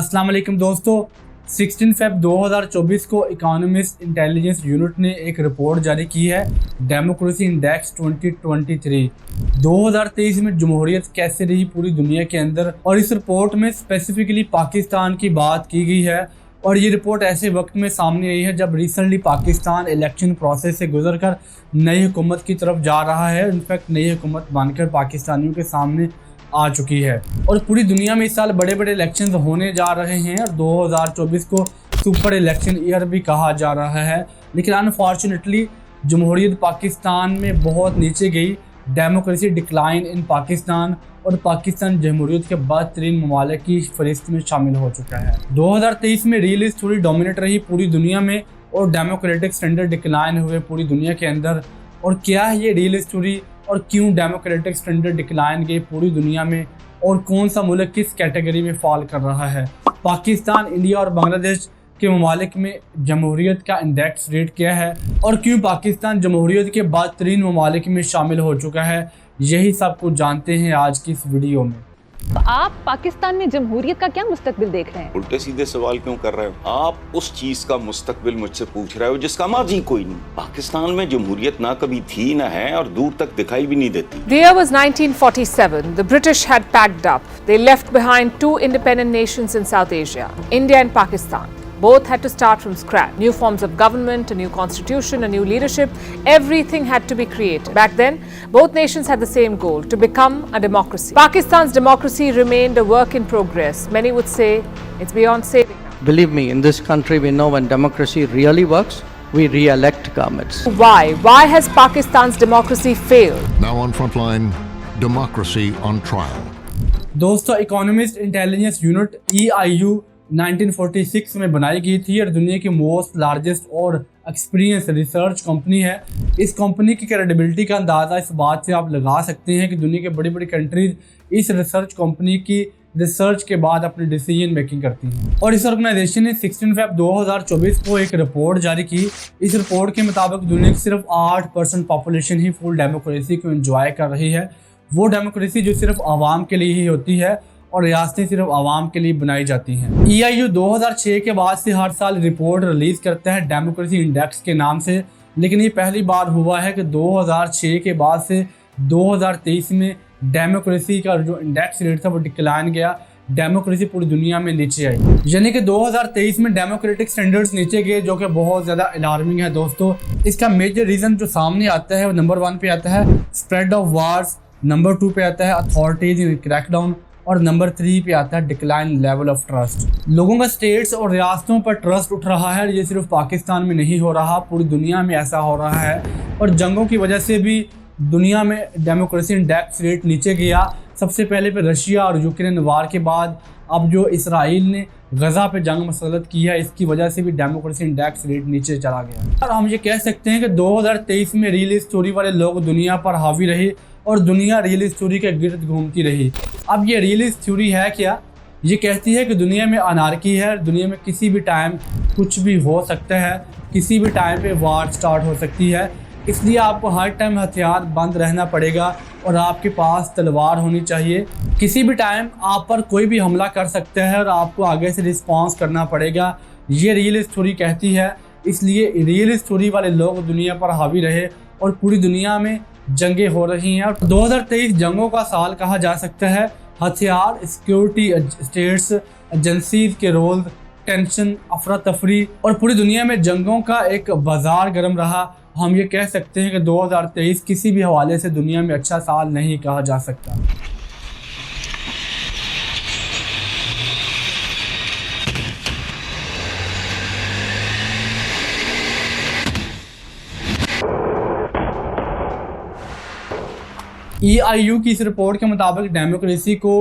अस्सलाम वालेकुम दोस्तों, 16 फ़रवरी 2024 को इकोनॉमिस्ट इंटेलिजेंस यूनिट ने एक रिपोर्ट जारी की है। डेमोक्रेसी इंडेक्स 2023 2023 में जमहूरियत कैसे रही पूरी दुनिया के अंदर, और इस रिपोर्ट में स्पेसिफिकली पाकिस्तान की बात की गई है। और ये रिपोर्ट ऐसे वक्त में सामने आई है जब रिसेंटली पाकिस्तान इलेक्शन प्रोसेस से गुजरकर नई हुकूमत की तरफ जा रहा है। इनफैक्ट नई हुकूमत बनकर पाकिस्तानियों के सामने आ चुकी है और पूरी दुनिया में इस साल बड़े बड़े इलेक्शंस होने जा रहे हैं और 2024 को सुपर इलेक्शन ईयर भी कहा जा रहा है। लेकिन अनफॉर्चुनेटली जमहूरियत पाकिस्तान में बहुत नीचे गई। डेमोक्रेसी डिक्लाइन इन पाकिस्तान और पाकिस्तान जमहूरियत के बदतरीन ममालिक की फहरिस्त में शामिल हो चुका है। 2023 में रियलिस्ट थोड़ी डोमिनेट रही पूरी दुनिया में और डेमोक्रेटिक स्टैंडर्ड डिक्लाइन हुए पूरी दुनिया के अंदर। और क्या है ये रियलिस्ट थोड़ी और क्यों डेमोक्रेटिक स्टैंडर्ड डिक्लाइन गई पूरी दुनिया में, और कौन सा मुल्क किस कैटेगरी में फॉल कर रहा है। पाकिस्तान, इंडिया और बांग्लादेश के ममालिक में जमहूरियत का इंडेक्स रेट क्या है और क्यों पाकिस्तान जमहूरियत के बदतरीन ममालिक में शामिल हो चुका है, यही सब कुछ जानते हैं आज की इस वीडियो में। तो आप पाकिस्तान में जमहूरियत का क्या मुस्तकबिल देख रहे हैं? उल्टे सीधे सवाल क्यों कर रहे हो? आप उस चीज का मुस्तकबिल मुझसे पूछ रहे हो जिसका माजी कोई नहीं। पाकिस्तान में जमहूरियत ना कभी थी ना है और दूर तक दिखाई भी नहीं देती। The year was 1947. The British had packed up. They left behind two independent nations in South Asia, India and Pakistan. Both had to start from scratch. New forms of government, a new constitution, a new leadership, everything had to be created. Back then, both nations had the same goal, to become a democracy. Pakistan's democracy remained a work in progress. Many would say it's beyond saving now. Believe me, in this country we know when democracy really works, we re-elect governments. Why? Why has Pakistan's democracy failed? Now on Frontline, democracy on trial. दोस्तों, economist intelligence unit EIU 1946 में बनाई गई थी और दुनिया की most largest और experience research company है। इस कंपनी की क्रेडिबिलिटी का अंदाज़ा इस बात से आप लगा सकते हैं कि दुनिया के बड़ी बड़ी कंट्रीज इस रिसर्च कंपनी की रिसर्च के बाद अपनी डिसीजन मेकिंग करती हैं। और इस ऑर्गेनाइजेशन ने 16 फ़रवरी 2024 को एक रिपोर्ट जारी की। इस रिपोर्ट के मुताबिक दुनिया की सिर्फ 8% पॉपुलेशन ही फुल डेमोक्रेसी को एंजॉय कर रही है। वो डेमोक्रेसी जो सिर्फ आवाम के लिए ही होती है और रियासतें सिर्फ आवाम के लिए बनाई जाती हैं। EIU 2006 के बाद से हर साल रिपोर्ट रिलीज करता है डेमोक्रेसी इंडेक्स के नाम से, लेकिन ये पहली बार हुआ है कि 2006 के बाद से 2023 में डेमोक्रेसी का जो इंडेक्स रेट था वो डिक्लाइन गया। डेमोक्रेसी पूरी दुनिया में नीचे आई, यानी कि 2023 में डेमोक्रेटिक स्टैंडर्ड्स नीचे गए, जो कि बहुत ज़्यादा अलार्मिंग है दोस्तों। इसका मेजर रीज़न जो सामने आता है वो नंबर 1 पे आता है स्प्रेड ऑफ वार्स, नंबर 2 पे आता है अथॉरिटीज इन क्रैकडाउन और नंबर 3 पे आता है डिक्लाइन लेवल ऑफ ट्रस्ट। लोगों का स्टेट्स और रियासतों पर ट्रस्ट उठ रहा है। ये सिर्फ पाकिस्तान में नहीं हो रहा, पूरी दुनिया में ऐसा हो रहा है। और जंगों की वजह से भी दुनिया में डेमोक्रेसी इंडेक्स रेट नीचे गया। सबसे पहले पे रशिया और यूक्रेन वार के बाद अब जो इसराइल ने गज़ा पे जंग मसलत की है, इसकी वजह से भी डेमोक्रेसी इंडेक्स रेट नीचे चला गया। और हम ये कह सकते हैं कि 2023 में रियल स्टोरी वाले लोग दुनिया पर हावी रहे और दुनिया रियल स्टोरी के गिर्द घूमती रही। अब ये रियल थ्योरी है क्या? ये कहती है कि दुनिया में अनार्की है, दुनिया में किसी भी टाइम कुछ भी हो सकता है, किसी भी टाइम पे वार स्टार्ट हो सकती है। इसलिए आपको हर टाइम हथियार बंद रहना पड़ेगा और आपके पास तलवार होनी चाहिए। किसी भी टाइम आप पर कोई भी हमला कर सकता है और आपको आगे से रिस्पॉन्स करना पड़ेगा, ये रियल स्टोरी कहती है। इसलिए रियल स्टोरी वाले लोग दुनिया पर हावी रहे और पूरी दुनिया में जंगें हो रही हैं। और 2023 जंगों का साल कहा जा सकता है। हथियार, सिक्योरिटी, स्टेट्स, एजेंसीज के रोल, टेंशन, अफरा तफरी और पूरी दुनिया में जंगों का एक बाजार गर्म रहा। हम ये कह सकते हैं कि 2023 किसी भी हवाले से दुनिया में अच्छा साल नहीं कहा जा सकता। EIU की इस रिपोर्ट के मुताबिक डेमोक्रेसी को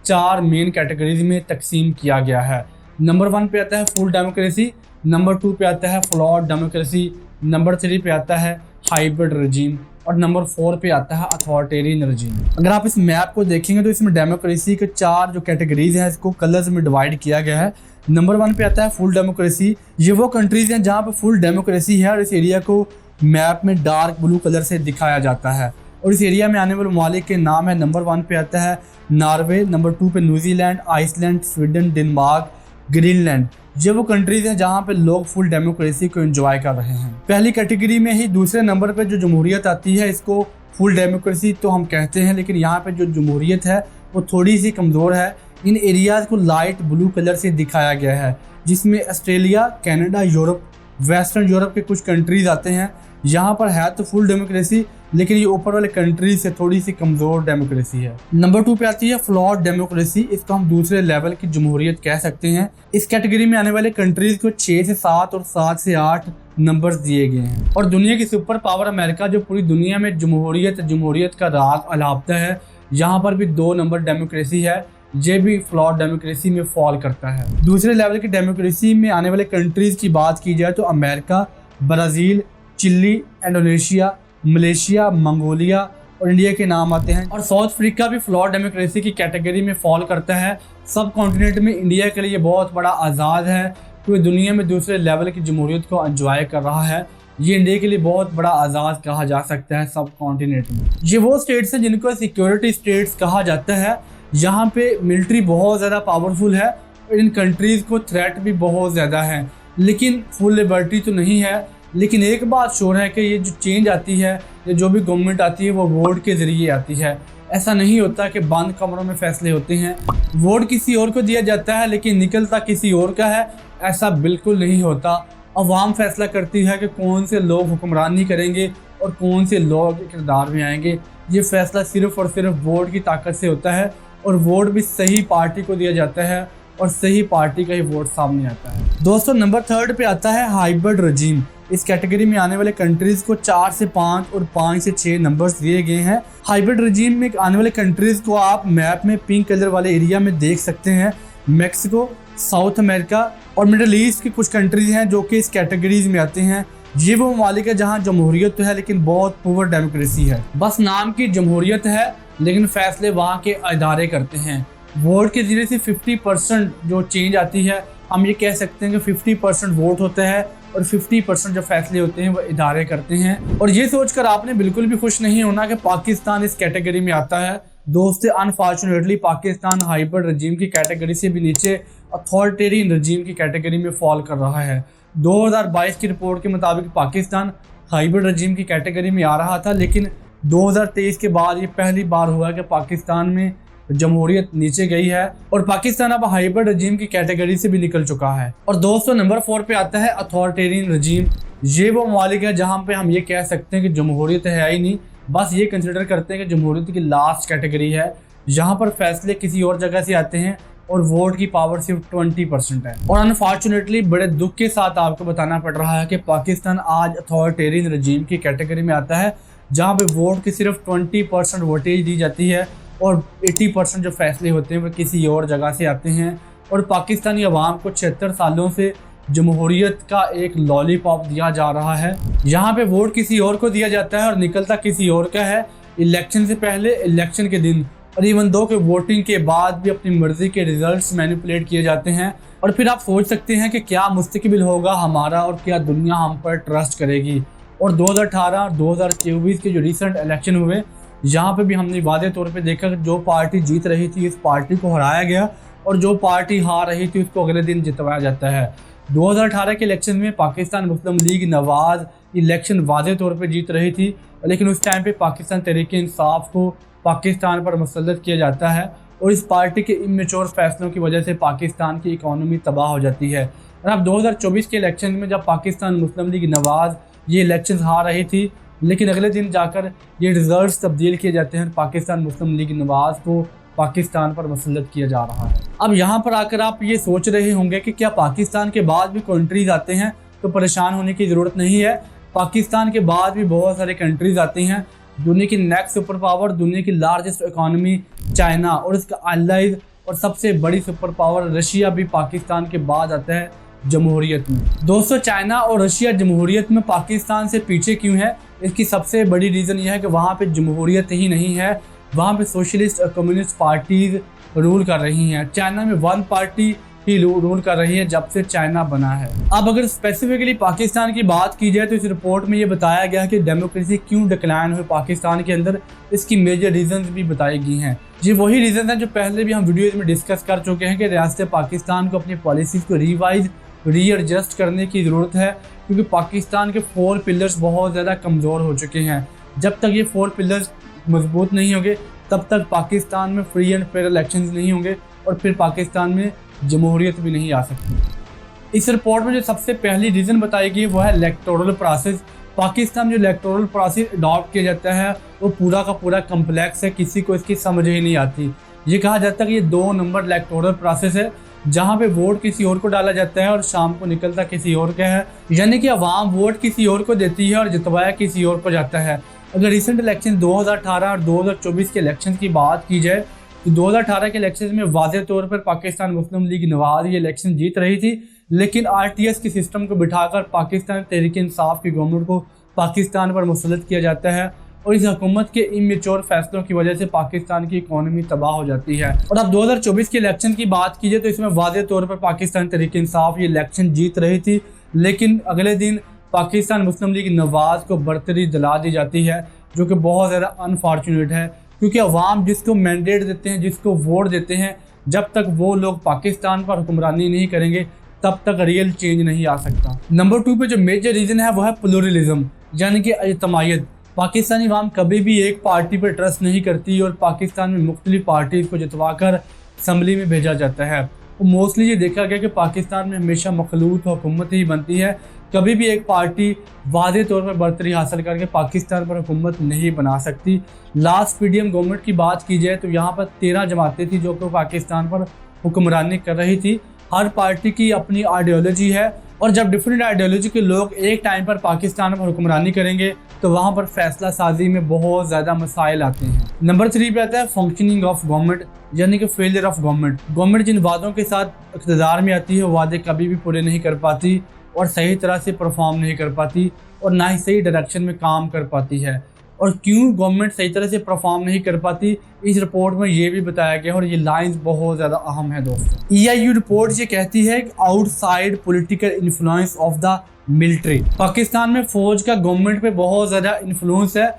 4 मेन कैटेगरीज में तकसीम किया गया है। नंबर 1 पे आता है फुल डेमोक्रेसी, नंबर 2 पे आता है फ्लॉड डेमोक्रेसी, नंबर 3 पे आता है हाइब्रिड रजीम और नंबर 4 पे आता है अथॉरिटेरियन रजीम। अगर आप इस मैप को देखेंगे तो इसमें डेमोक्रेसी के 4 जो कैटेगरीज हैं इसको कलर्स में डिवाइड किया गया है। नंबर 1 पे आता है फुल डेमोक्रेसी। ये वो कंट्रीज हैं जहाँ पर फुल डेमोक्रेसी है और इस एरिया को मैप में डार्क ब्लू कलर से दिखाया जाता है। और इस एरिया में आने वाले ममालिक के नाम है, नंबर 1 पे आता है नॉर्वे, नंबर 2 पे New Zealand, Iceland, Sweden, Denmark, Greenland. ये वो कंट्रीज हैं जहाँ पे लोग फुल डेमोक्रेसी को एंजॉय कर रहे हैं। पहली कैटेगरी में ही दूसरे नंबर पे जो जमहूरियत आती है, इसको फुल डेमोक्रेसी तो हम कहते हैं, लेकिन यहाँ पे जो जमहूरियत है वो थोड़ी सी कमज़ोर है। इन एरियाज़ को लाइट ब्लू कलर से दिखाया गया है, जिसमें Australia, Canada, Europe, western Europe के कुछ कंट्रीज आते हैं। यहाँ पर है तो फुल डेमोक्रेसी, लेकिन ये ऊपर वाले कंट्रीज से थोड़ी सी कमज़ोर डेमोक्रेसी है। नंबर 2 पे आती है फ्लॉड डेमोक्रेसी। इसको हम दूसरे लेवल की जमहूरियत कह सकते हैं। इस कैटेगरी में आने वाले कंट्रीज को 6 से 7 और 7 से 8 नंबर्स दिए गए हैं। और दुनिया की सुपर पावर अमेरिका, जो पूरी दुनिया में जमहूरियत का राग अलापता है, यहाँ पर भी 2 नंबर डेमोक्रेसी है। ये भी फ्लॉड डेमोक्रेसी में फॉल करता है। दूसरे लेवल की डेमोक्रेसी में आने वाले कंट्रीज की बात की जाए तो America, Brazil, Chile, Indonesia, Malaysia, Mongolia और इंडिया के नाम आते हैं। और साउथ अफ्रीका भी फ्लॉड डेमोक्रेसी की कैटेगरी में फॉल करता है। सब कॉन्टिनेंट में इंडिया के लिए बहुत बड़ा आज़ाद है, क्योंकि दुनिया में दूसरे लेवल की जमहूरियत को एंजॉय कर रहा है। ये इंडिया के लिए बहुत बड़ा आज़ाद कहा जा सकता है सब कॉन्टिनेंट में। ये वो स्टेट्स हैं जिनको सिक्योरिटी स्टेट्स कहा जाता है। यहाँ पे मिलिट्री बहुत ज़्यादा पावरफुल है और इन कंट्रीज़ को थ्रेट भी बहुत ज़्यादा है, लेकिन फुल लिबर्टी तो नहीं है। लेकिन एक बात श्योर है कि ये जो चेंज आती है या जो भी गवर्नमेंट आती है वो वोट के ज़रिए आती है। ऐसा नहीं होता कि बंद कमरों में फैसले होते हैं। वोट किसी और को दिया जाता है लेकिन निकलता किसी और का है, ऐसा बिल्कुल नहीं होता। अवाम फैसला करती है कि कौन से लोग हुक्मरानी करेंगे और कौन से लोग किरदार में आएंगे। ये फैसला सिर्फ और सिर्फ वोट की ताकत से होता है, और वोट भी सही पार्टी को दिया जाता है और सही पार्टी का ही वोट सामने आता है। दोस्तों, नंबर 3 पे आता है हाइब्रिड रजीम। इस कैटेगरी में आने वाले कंट्रीज को 4 से 5 और 5 से 6 नंबर्स दिए गए हैं। हाइब्रिड रजीम में आने वाले कंट्रीज को आप मैप में पिंक कलर वाले एरिया में देख सकते हैं। मैक्सिको, साउथ अमेरिका और मिडल ईस्ट की कुछ कंट्रीज हैं जो कि इस कैटेगरीज में आते हैं। ये वो ममालिक है जहाँ जमहूरियत तो है लेकिन बहुत पुअर डेमोक्रेसी है। बस नाम की जमहूरियत है, लेकिन फैसले वहाँ के इदारे करते हैं। वोट के जरिए से 50% जो चेंज आती है, हम ये कह सकते हैं कि 50% वोट होता है और 50% जो फैसले होते हैं वो इदारे करते हैं। और ये सोचकर आपने बिल्कुल भी खुश नहीं होना कि पाकिस्तान इस कैटेगरी में आता है। दोस्तों, अनफॉर्चुनेटली पाकिस्तान हाइब्रिड रजीम की कैटेगरी से भी नीचे अथॉरिटेरियन रजीम की कैटेगरी में फॉल कर रहा है। 2022 की रिपोर्ट के मुताबिक पाकिस्तान हाइब्रिड रजीम की कैटेगरी में आ रहा था, लेकिन 2023 के बाद ये पहली बार हुआ कि पाकिस्तान में जमहूरियत नीचे गई है और पाकिस्तान अब हाइब्रिड रजीम की कैटेगरी से भी निकल चुका है। और दोस्तों, नंबर 4 पे आता है अथॉरिटेरियन रजीम। ये वो ममालिक है जहाँ पे हम ये कह सकते हैं कि जमहूरियत है ही नहीं, बस ये कंसिडर करते हैं कि जमहूरियत की लास्ट कैटेगरी है। यहाँ पर फैसले किसी और जगह से आते हैं और वोट की पावर सिर्फ 20% है। और अनफॉर्चुनेटली बड़े दुख के साथ आपको बताना पड़ रहा है कि पाकिस्तान आज अथॉरिटेरियन रजीम की कैटेगरी में आता है, जहाँ पे वोट की सिर्फ 20% वोटेज दी जाती है और 80% जो फैसले होते हैं वो किसी और जगह से आते हैं। और पाकिस्तानी अवाम को 76 सालों से जमहूरियत का एक लॉलीपॉप दिया जा रहा है। यहाँ पे वोट किसी और को दिया जाता है और निकलता किसी और का है। इलेक्शन से पहले, इलेक्शन के दिन और इवन दो के वोटिंग के बाद भी अपनी मर्जी के रिजल्ट्स मैनिपुलेट किए जाते हैं। और फिर आप सोच सकते हैं कि क्या मुस्तकबिल होगा हमारा और क्या दुनिया हम पर ट्रस्ट करेगी। और 2018 और 2024 के जो रिसेंट इलेक्शन हुए, यहाँ पे भी हमने वादे तौर पे देखा कि जो पार्टी जीत रही थी इस पार्टी को हराया गया और जो पार्टी हार रही थी उसको अगले दिन जितवाया जाता है। 2018 के इलेक्शन में पाकिस्तान मुस्लिम लीग नवाज इलेक्शन वादे तौर पे जीत रही थी, लेकिन उस टाइम पे पाकिस्तान तहरीक-ए-इंसाफ को पाकिस्तान पर मुसल्लत किया जाता है और इस पार्टी के इमेच्योर फैसलों की वजह से पाकिस्तान की इकॉनमी तबाह हो जाती है। और अब 2024 के इलेक्शन में जब पाकिस्तान मुस्लिम लीग नवाज ये इलेक्शन हार रही थी, लेकिन अगले दिन जाकर ये रिजल्ट्स तब्दील किए जाते हैं। पाकिस्तान मुस्लिम लीग नवाज को पाकिस्तान पर मुसल्लत किया जा रहा है। अब यहाँ पर आकर आप ये सोच रहे होंगे कि क्या पाकिस्तान के बाद भी कंट्रीज आते हैं तो परेशान होने की ज़रूरत नहीं है। पाकिस्तान के बाद भी बहुत सारे कंट्रीज आती हैं। दुनिया की नेक्स्ट सुपर पावर, दुनिया की लार्जेस्ट इकॉनमी चाइना और इसका allies और सबसे बड़ी सुपर पावर रशिया भी पाकिस्तान के बाद आता है जमहूरियत में। दोस्तों, चाइना और रशिया जमहूरियत में पाकिस्तान से पीछे क्यों है? इसकी सबसे बड़ी रीज़न यह है कि वहाँ पे जमहूरियत ही नहीं है, वहाँ पे सोशलिस्ट और कम्युनिस्ट पार्टीज रूल कर रही हैं। चाइना में वन पार्टी ही रूल कर रही है जब से चाइना बना है। अब अगर स्पेसिफिकली पाकिस्तान की बात की जाए तो इस रिपोर्ट में ये बताया गया कि डेमोक्रेसी क्यों डिक्लाइन हुई पाकिस्तान के अंदर, इसकी मेजर रीजंस भी बताई गई हैं। ये वही रीजन हैं जो पहले भी हम वीडियोज में डिस्कस कर चुके हैं कि रियासत पाकिस्तान को अपनी पॉलिसीज को रिवाइज रीएडजस्ट करने की ज़रूरत है, क्योंकि पाकिस्तान के 4 पिलर्स बहुत ज़्यादा कमज़ोर हो चुके हैं। जब तक ये 4 पिलर्स मजबूत नहीं होंगे तब तक पाकिस्तान में फ्री एंड फेयर इलेक्शंस नहीं होंगे और फिर पाकिस्तान में जमहूरियत भी नहीं आ सकती। इस रिपोर्ट में जो सबसे पहली रीज़न बताई गई वो है इलेक्टोरल प्रोसेस। पाकिस्तान में जो इलेक्टोरल प्रोसेस अडॉप्ट किया जाता है वो पूरा का पूरा कम्प्लेक्स है, किसी को इसकी समझ ही नहीं आती। ये कहा जाता है कि ये 2 नंबर इलेक्टोरल प्रोसेस है जहाँ पे वोट किसी और को डाला जाता है और शाम को निकलता किसी और का है, यानी कि अवाम वोट किसी और को देती है और जितवाया किसी और को जाता है। अगर रिसेंट इलेक्शन 2018 और 2024 के इलेक्शन की बात की जाए तो 2018 के इलेक्शन में वाज़ेह तौर पर पाकिस्तान मुस्लिम लीग नवाज ये इलेक्शन जीत रही थी, लेकिन RTS के सिस्टम को बिठाकर पाकिस्तान तहरीक-ए-इंसाफ की गवर्नमेंट को पाकिस्तान पर मुसल्लत किया जाता है और इस हुकूमत के इमेच्योर फैसलों की वजह से पाकिस्तान की इकॉनमी तबाह हो जाती है। और अब 2024 के इलेक्शन की बात की जाए तो इसमें वाज़ेह तौर पर पाकिस्तान तहरीक-ए-इंसाफ ये इलेक्शन जीत रही थी, लेकिन अगले दिन पाकिस्तान मुस्लिम लीग नवाज को बरतरी दिला दी जाती है, जो कि बहुत ज़्यादा अनफॉर्चुनेट है, क्योंकि अवाम जिसको मैंडेट देते हैं, जिसको वोट देते हैं, जब तक वो लोग पाकिस्तान पर हुक्मरानी नहीं करेंगे तब तक रियल चेंज नहीं आ सकता। नंबर 2 पे जो मेजर रीज़न है वो है प्लूरलिज्म, यानी कि इज्तिमाइयत। पाकिस्तानी अवाम कभी भी एक पार्टी पर ट्रस्ट नहीं करती और पाकिस्तान में मुख्तलिफ पार्टीज़ को जितवा कर असम्बली में भेजा जाता है। तो मोस्टली ये देखा गया कि पाकिस्तान में हमेशा मखलूत हुकूमत ही बनती है, कभी भी एक पार्टी वाज़ेह तौर पर बरतरी हासिल करके पाकिस्तान पर हुकूमत नहीं बना सकती। लास्ट PDM गवर्नमेंट की बात की जाए तो यहाँ पर 13 जमातें थी जो कि पाकिस्तान पर हुक्मरानी कर रही थी। हर पार्टी की अपनी आइडियोलॉजी है और जब डिफरेंट आइडियोलॉजी के लोग एक टाइम पर पाकिस्तान पर हुक्मरानी करेंगे तो वहाँ पर फैसला साजी में बहुत ज़्यादा मसाइल आते हैं। नंबर 3 पे आता है फंक्शनिंग ऑफ गवर्नमेंट, यानी कि फेलियर ऑफ गवर्नमेंट। गवर्नमेंट जिन वादों के साथ इक़्तिदार में आती है वादे कभी भी पूरे नहीं कर पाती और सही तरह से परफॉर्म नहीं कर पाती और ना ही सही डायरेक्शन में काम कर पाती है। और क्यों गवर्नमेंट सही तरह से परफॉर्म नहीं कर पाती इस रिपोर्ट में ये भी बताया गया और ये लाइंस बहुत ज़्यादा अहम है दोस्तों। EIU रिपोर्ट ये कहती है कि outside political influence of the military. Pakistan में फ़ौज का गवर्नमेंट पे बहुत ज़्यादा इन्फ्लुएंस है,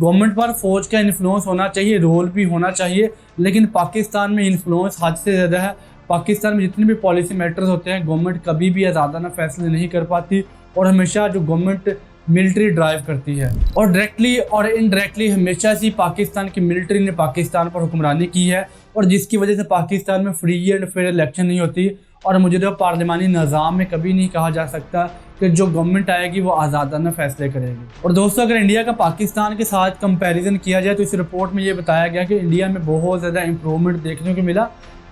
गवर्नमेंट पर फ़ौज का इन्फ्लुएंस होना चाहिए, रोल भी होना चाहिए, लेकिन पाकिस्तान में इन्फ्लुएंस हद से ज़्यादा है। पाकिस्तान में जितने भी पॉलिसी मैटर्स होते हैं गवर्नमेंट कभी भी आज़ादाना फैसले नहीं कर पाती और हमेशा जो गवर्नमेंट मिलिट्री ड्राइव करती है और डायरेक्टली और इनडायरेक्टली हमेशा से पाकिस्तान की मिलिट्री ने पाकिस्तान पर हुक्मरानी की है और जिसकी वजह से पाकिस्तान में फ्री एंड फेयर इलेक्शन नहीं होती और मुझे तो पार्लिमानी निज़ाम में कभी नहीं कहा जा सकता कि जो गवर्नमेंट आएगी वो आज़ादाना फैसले करेगी। और दोस्तों अगर इंडिया का पाकिस्तान के साथ कंपैरिजन किया जाए तो इस रिपोर्ट में ये बताया गया कि इंडिया में बहुत ज़्यादा इम्प्रूवमेंट देखने को मिला।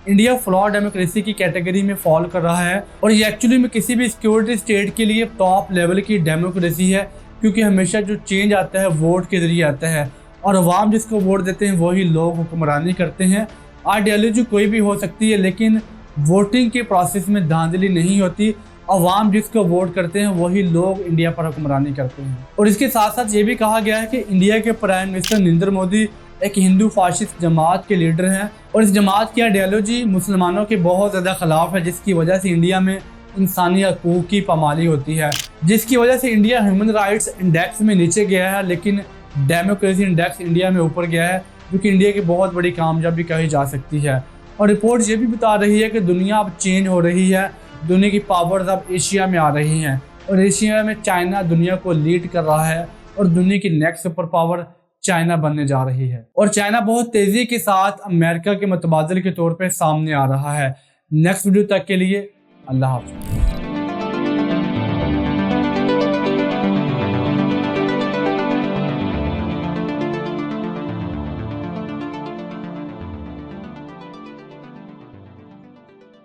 इंडिया फ्लॉ डेमोक्रेसी की कैटेगरी में फॉल कर रहा है और ये एक्चुअली में किसी भी सिक्योरिटी स्टेट के लिए टॉप लेवल की डेमोक्रेसी है, क्योंकि हमेशा जो चेंज आता है वोट के जरिए आता है और अवाम जिसको वोट देते हैं वही लोग हुक्मरानी करते हैं। आइडियोलॉजी कोई भी हो सकती है लेकिन वोटिंग के प्रोसेस में धांधली नहीं होती, अवाम जिसको वोट करते हैं वही लोग इंडिया पर हुक्मरानी करते हैं। और इसके साथ साथ ये भी कहा गया है कि इंडिया के प्राइम मिनिस्टर नरेंद्र मोदी एक हिंदू फाशिस्ट जमात के लीडर हैं और इस जमात की आइडियोलॉजी मुसलमानों के बहुत ज़्यादा ख़िलाफ़ है, जिसकी वजह से इंडिया में इंसानी हकूक़ की पामाली होती है, जिसकी वजह से इंडिया ह्यूमन राइट्स इंडेक्स में नीचे गया है लेकिन डेमोक्रेसी इंडेक्स इंडिया में ऊपर गया है, जो कि इंडिया की बहुत बड़ी कामयाबी कही जा सकती है। और रिपोर्ट ये भी बता रही है कि दुनिया अब चेंज हो रही है, दुनिया की पावर्स अब एशिया में आ रही हैं और एशिया में चाइना दुनिया को लीड कर रहा है और दुनिया की नेक्स्ट सुपर पावर चाइना बनने जा रही है और चाइना बहुत तेज़ी के साथ अमेरिका के मुतबादिल के तौर पर सामने आ रहा है। नेक्स्ट वीडियो तक के लिए अल्लाह हाफ़िज़।